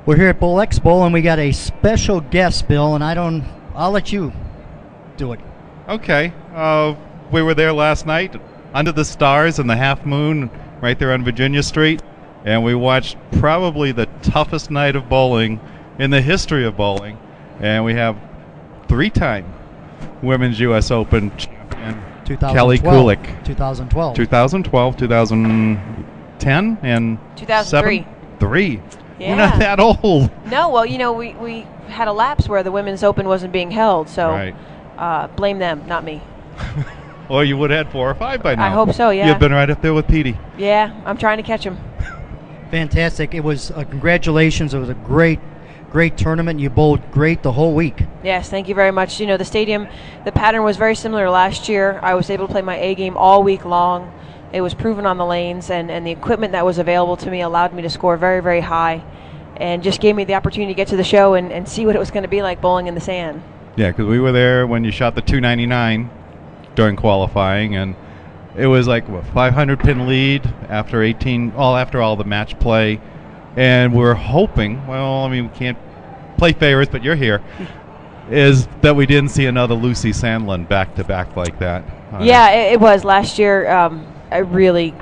We're here at Bowl Expo, and we got a special guest, Bill, and I'll let you do it. Okay. We were there last night under the stars and the half moon right there on Virginia Street, and we watched probably the toughest night of bowling in the history of bowling, and we have three-time Women's U.S. Open champion Kelly Kulick. 2012. 2012, 2010, and 2003. Three. Yeah. We're not that old. No, well, you know, we had a lapse where the Women's Open wasn't being held, so right. Blame them, not me. Or you would have had 4 or 5 by now. I hope so, yeah. You've been right up there with Petey. Yeah, I'm trying to catch him. Fantastic. It was congratulations. It was a great tournament. You bowled great the whole week. Yes, thank you very much. You know, the stadium, the pattern was very similar last year. I was able to play my A game all week long. It was proven on the lanes, and the equipment that was available to me allowed me to score very, very high, and just gave me the opportunity to get to the show and see what it was going to be like bowling in the sand. Yeah, because we were there when you shot the 299 during qualifying, and it was like a 500 pin lead after after all the match play, and we're hoping, well, I mean, we can't play favorites, but you're here, is that we didn't see another Lucy Sandlin back-to-back like that. Yeah, it was. Last year, I really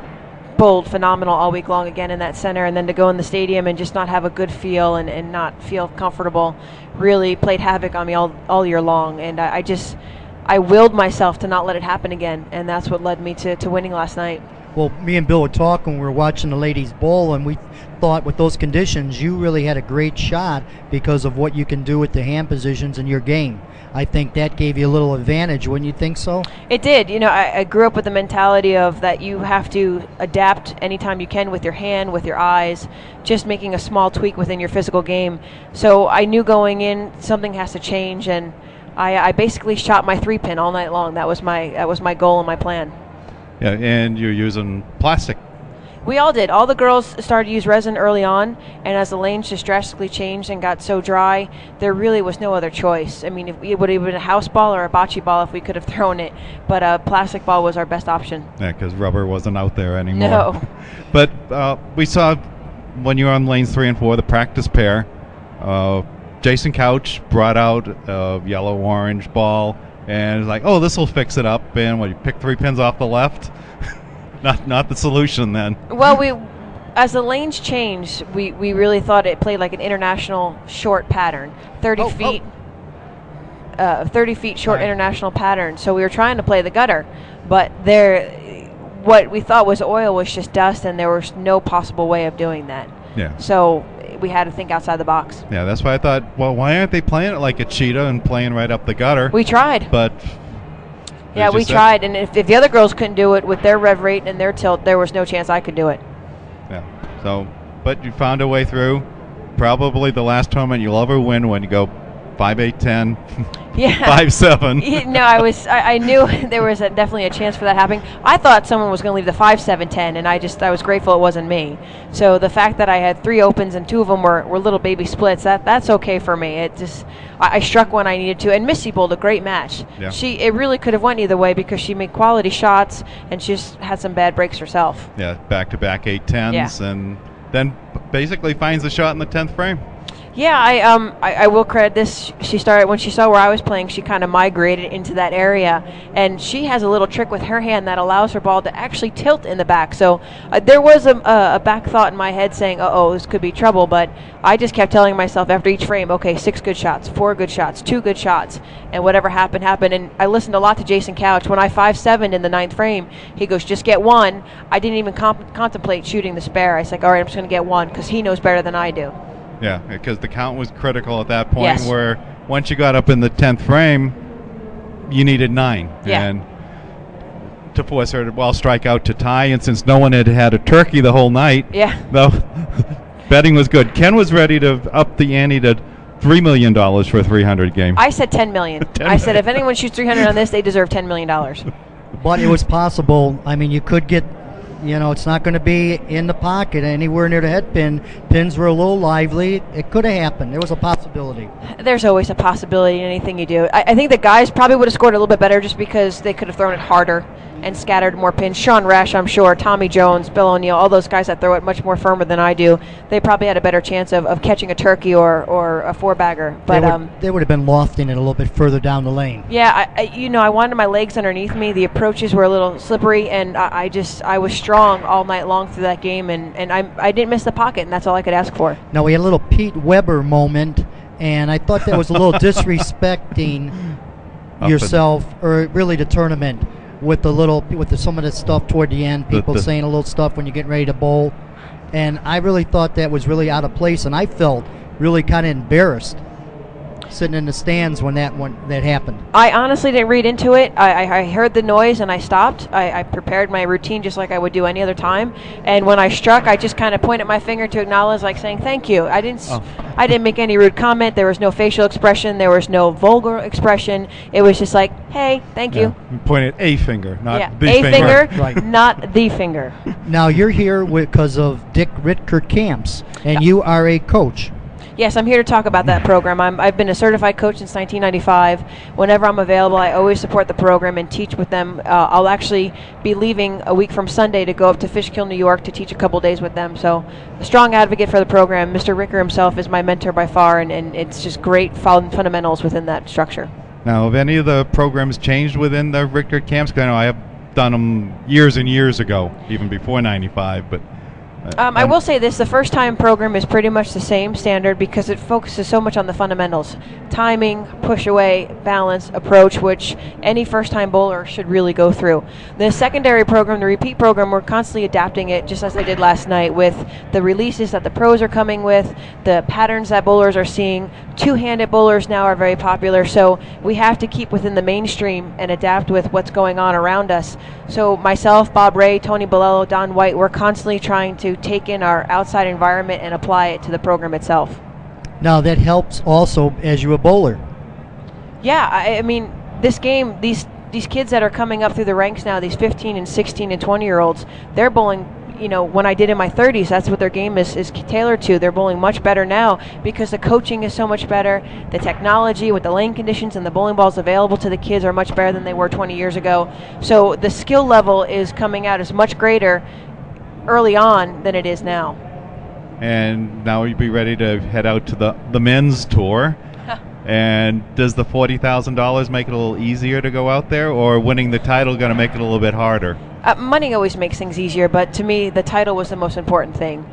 bowled phenomenal all week long again in that center, and then to go in the stadium and just not have a good feel and not feel comfortable really played havoc on me all year long, and I willed myself to not let it happen again, and that's what led me to winning last night. Well, me and Bill were talking, we were watching the ladies bowl, and we thought with those conditions you really had a great shot because of what you can do with the hand positions in your game. I think that gave you a little advantage, wouldn't you think so? It did. You know, I grew up with the mentality of that you have to adapt anytime you can with your hand, with your eyes, just making a small tweak within your physical game. So I knew going in something has to change, and I basically shot my 3-pin all night long. That was my goal and my plan. Yeah, and you're using plastic. We all did. All the girls started to use resin early on, and as the lanes just drastically changed and got so dry, there really was no other choice. I mean, it would have been a house ball or a bocce ball if we could have thrown it, but a plastic ball was our best option. Yeah, because rubber wasn't out there anymore. No. But we saw when you were on lanes 3 and 4, the practice pair, Jason Couch brought out a yellow-orange ball, and it's like, oh, this will fix it up. And you pick 3 pins off the left? Not the solution then. Well, as the lanes changed, we really thought it played like an international short pattern, 30 feet. 30 feet short international pattern. So we were trying to play the gutter, but what we thought was oil was just dust, and there was no possible way of doing that. Yeah. So we had to think outside the box. Yeah, that's why I thought, well, why aren't they playing it like a cheetah and playing right up the gutter? We tried. But yeah, we tried, and if the other girls couldn't do it with their rev rate and their tilt, there was no chance I could do it. Yeah. So, but you found a way through. Probably the last tournament you'll ever win when you go 5-8-10, yeah. 5-7. No, I knew there was definitely a chance for that happening. I thought someone was going to leave the 5-7-10, and I was grateful it wasn't me. So the fact that I had 3 opens and 2 of them were little baby splits, that's okay for me. I struck when I needed to, and Missy bowled a great match. Yeah. It really could have went either way because she made quality shots and she just had some bad breaks herself. Yeah, back-to-back 8-10s, and then basically finds the shot in the 10th frame. Yeah, I will credit this. She started when she saw where I was playing. She kind of migrated into that area, and she has a little trick with her hand that allows her ball to actually tilt in the back. So there was a back thought in my head saying, "Uh-oh, this could be trouble." But I just kept telling myself after each frame, "Okay, 6 good shots, 4 good shots, 2 good shots, and whatever happened, happened." And I listened a lot to Jason Couch. When I 5-7'd in the 9th frame, he goes, "Just get 1." I didn't even contemplate shooting the spare. I was like, "All right, I'm just going to get 1," because he knows better than I do. Yeah, because the count was critical at that point. Yes. Where once you got up in the 10th frame, you needed 9. Yeah. And to force her to, strike out to tie. And since no one had had a turkey the whole night, yeah, though, betting was good. Ken was ready to up the ante to $3 million for a 300 game. I said $10 million. I said if anyone shoots 300 on this, they deserve $10 million. But it was possible. I mean, you could get, it's not going to be in the pocket anywhere near the head pin. Pins were a little lively. It could have happened. There was a possibility. There's always a possibility in anything you do. I think the guys probably would have scored a little bit better just because they could have thrown it harder. and scattered more pins. Sean Resch, I'm sure, Tommy Jones, Bill O'Neill, all those guys that throw it much more firmer than I do, they probably had a better chance of catching a turkey or a four-bagger. But they would have been lofting it a little bit further down the lane. Yeah, I wanted my legs underneath me. The approaches were a little slippery, and I was strong all night long through that game, and I didn't miss the pocket, and that's all I could ask for. Now, we had a little Pete Weber moment, and I thought that was a little disrespecting yourself, or really the tournament, with some of the stuff toward the end, people saying a little stuff when you're getting ready to bowl, and I really thought that was really out of place, and I felt really kind of embarrassed sitting in the stands when that happened. I honestly didn't read into it. I heard the noise and I stopped. I prepared my routine just like I would do any other time. And when I struck, I just kind of pointed my finger to acknowledge, like saying thank you. I didn't make any rude comment. There was no facial expression. There was no vulgar expression. It was just like, hey, thank you. You pointed a finger, not the finger. finger. Right. Not the finger. Now, you're here because of Dick Ritger camps, and you are a coach. Yes, I'm here to talk about that program. I've been a certified coach since 1995. Whenever I'm available, I always support the program and teach with them. I'll actually be leaving a week from Sunday to go up to Fishkill, New York to teach a couple days with them. So a strong advocate for the program. Mr. Ritger himself is my mentor by far, and it's just great fundamentals within that structure. Now, have any of the programs changed within the Ritger camps? 'Cause I know I have done them years and years ago, even before 95, but... I will say this, the first-time program is pretty much the same standard because it focuses so much on the fundamentals. Timing, push away, balance, approach, which any first-time bowler should really go through. The secondary program, the repeat program, we're constantly adapting it, just as I did last night, with the releases that the pros are coming with, the patterns that bowlers are seeing. Two-handed bowlers now are very popular, so we have to keep within the mainstream and adapt with what's going on around us. So myself, Bob Ray, Tony Bolello, Don White, we're constantly trying to take in our outside environment and apply it to the program itself. Now, that helps also as you're a bowler. Yeah, I mean, this game, these kids that are coming up through the ranks now, these 15 and 16 and 20-year-olds, they're bowling, when I did in my 30s, that's what their game is tailored to. They're bowling much better now because the coaching is so much better. The technology with the lane conditions and the bowling balls available to the kids are much better than they were 20 years ago. So the skill level is coming out as much greater early on than it is now. And now you'd be ready to head out to the men's tour. And does the $40,000 make it a little easier to go out there, or winning the title going to make it a little bit harder? Money always makes things easier, but to me, the title was the most important thing.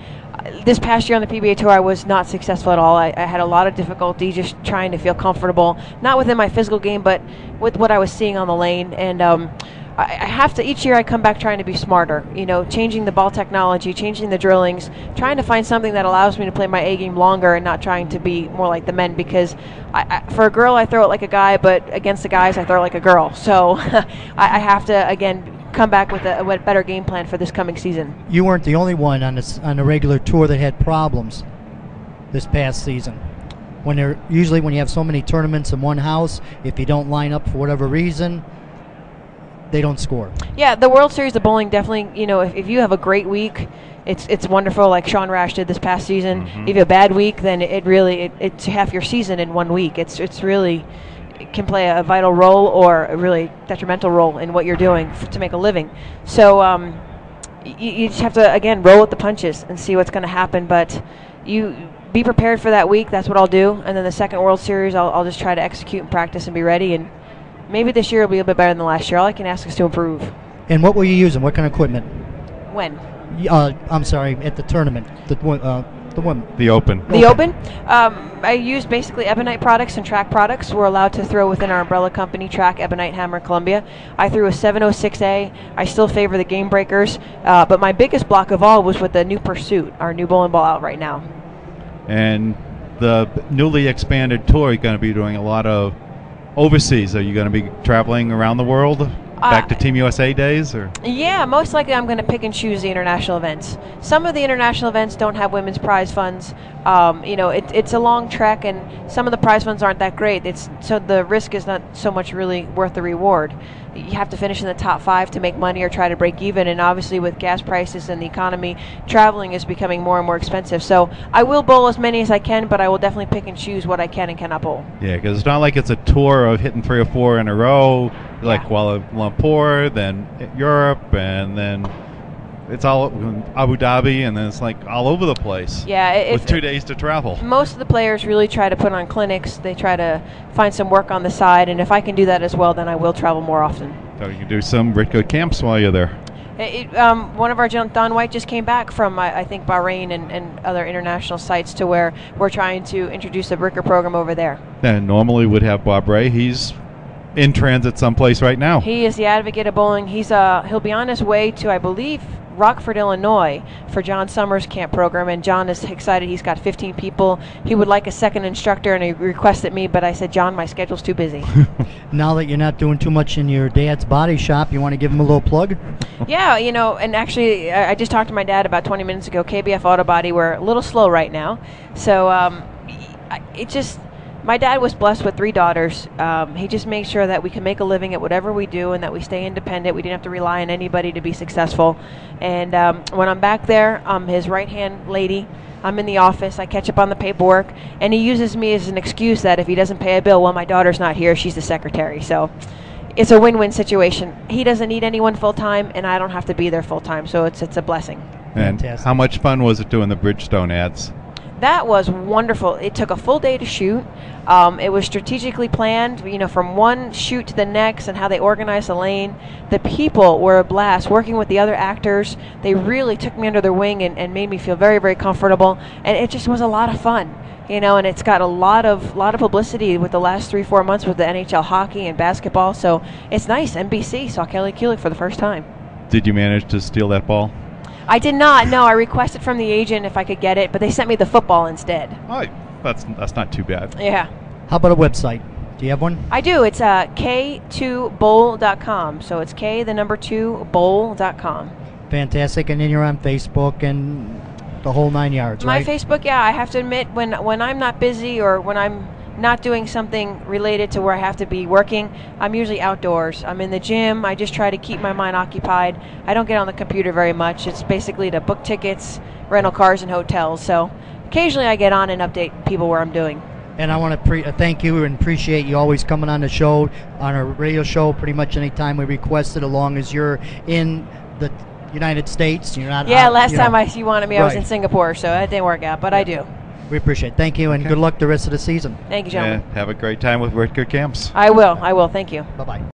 This past year on the PBA Tour, I was not successful at all. I had a lot of difficulty just trying to feel comfortable, not within my physical game, but with what I was seeing on the lane. And I have to, each year I come back trying to be smarter, changing the ball technology, changing the drillings, trying to find something that allows me to play my A game longer and not trying to be more like the men, because for a girl I throw it like a guy, but against the guys I throw it like a girl. So I have to, again, come back with a better game plan for this coming season. You weren't the only one on the regular tour that had problems this past season. Usually when you have so many tournaments in one house, if you don't line up for whatever reason, they don't score. Yeah, the World Series of Bowling definitely, if you have a great week, it's wonderful, like Sean Rash did this past season. Mm-hmm. If you have a bad week, then it's half your season in 1 week. It's really, it can play a vital role or a really detrimental role in what you're doing to make a living. So you just have to, again, roll with the punches and see what's going to happen. But you be prepared for that week. That's what I'll do. And then the second World Series, I'll just try to execute and practice and be ready. And maybe this year will be a little bit better than last year. All I can ask is to improve. And what were you using? What kind of equipment? When? I'm sorry, at the tournament. The one. The Open. The Open? I use basically Ebonite products and Track products. We're allowed to throw within our umbrella company, Track, Ebonite, Hammer, Columbia. I threw a 706A. I still favor the Game Breakers. But my biggest block of all was with the new Pursuit, our new bowling ball out right now. And the newly expanded tour, you're going to be doing a lot of overseas. Are you going to be traveling around the world? Back to Team USA days? Or? Yeah, most likely I'm going to pick and choose the international events. Some of the international events don't have women's prize funds. It's a long trek, and some of the prize funds aren't that great. So the risk is not so much really worth the reward. You have to finish in the top 5 to make money or try to break even, and obviously with gas prices and the economy, traveling is becoming more and more expensive. So I will bowl as many as I can, but I will definitely pick and choose what I can and cannot bowl. Yeah, because it's not like it's a tour of hitting 3 or 4 in a row. like Kuala Lumpur, then Europe, and then it's all Abu Dhabi, and then it's like all over the place. Yeah, with 2 days to travel. Most of the players really try to put on clinics. They try to find some work on the side, and if I can do that as well, then I will travel more often. So you can do some Ritger camps while you're there. One of our Don White just came back from I think Bahrain and other international sites to where we're trying to introduce a Ritger program over there. And normally would have Bob Ray. He's in transit someplace right now. He is the advocate of bowling. He'll be on his way to, I believe, Rockford, Illinois for John Summers' camp program, and John is excited. He's got 15 people. He would like a second instructor, and he requested me, but I said, John, my schedule's too busy. Now that you're not doing too much in your dad's body shop, you want to give him a little plug? Yeah, and actually, I just talked to my dad about 20 minutes ago. KBF Auto Body, we're a little slow right now, so my dad was blessed with 3 daughters. He just makes sure that we can make a living at whatever we do and that we stay independent. We didn't have to rely on anybody to be successful. And when I'm back there, I'm his right-hand lady. I'm in the office. I catch up on the paperwork. And he uses me as an excuse that if he doesn't pay a bill, well, my daughter's not here. She's the secretary. So it's a win-win situation. He doesn't need anyone full-time, and I don't have to be there full-time. So it's a blessing. And Fantastic. how much fun was it doing the Bridgestone ads? That was wonderful. It took a full day to shoot. It was strategically planned, from one shoot to the next and how they organized the lane. The people were a blast. Working with the other actors, they really took me under their wing and made me feel very, very comfortable. And it just was a lot of fun, and it's got a lot of publicity with the last 3-4 months with the NHL hockey and basketball. So it's nice. NBC saw Kelly Kulick for the first time. Did you manage to steal that ball? I did not. No, I requested from the agent if I could get it, but they sent me the football instead. Oh, that's not too bad. Yeah. How about a website? Do you have one? I do. It's k2bowl.com. So it's k2bowl.com. Fantastic. And then you're on Facebook and the whole 9 yards, My right? Facebook, yeah, I have to admit, when I'm not busy or when I'm not doing something related to where I have to be working, I'm usually outdoors. I'm in the gym. I just try to keep my mind occupied. I don't get on the computer very much. It's basically to book tickets, rental cars, and hotels. So occasionally I get on and update people where I'm doing. And I want to thank you and appreciate you always coming on the show, on our radio show, pretty much any time we request it, as long as you're in the United States. You're not out, last time you wanted me, I was Right. in Singapore, so that didn't work out, but I do. We appreciate it. Thank you, and good luck the rest of the season. Thank you, gentlemen. Have a great time with Ritger camps. I will. Thank you. Bye-bye.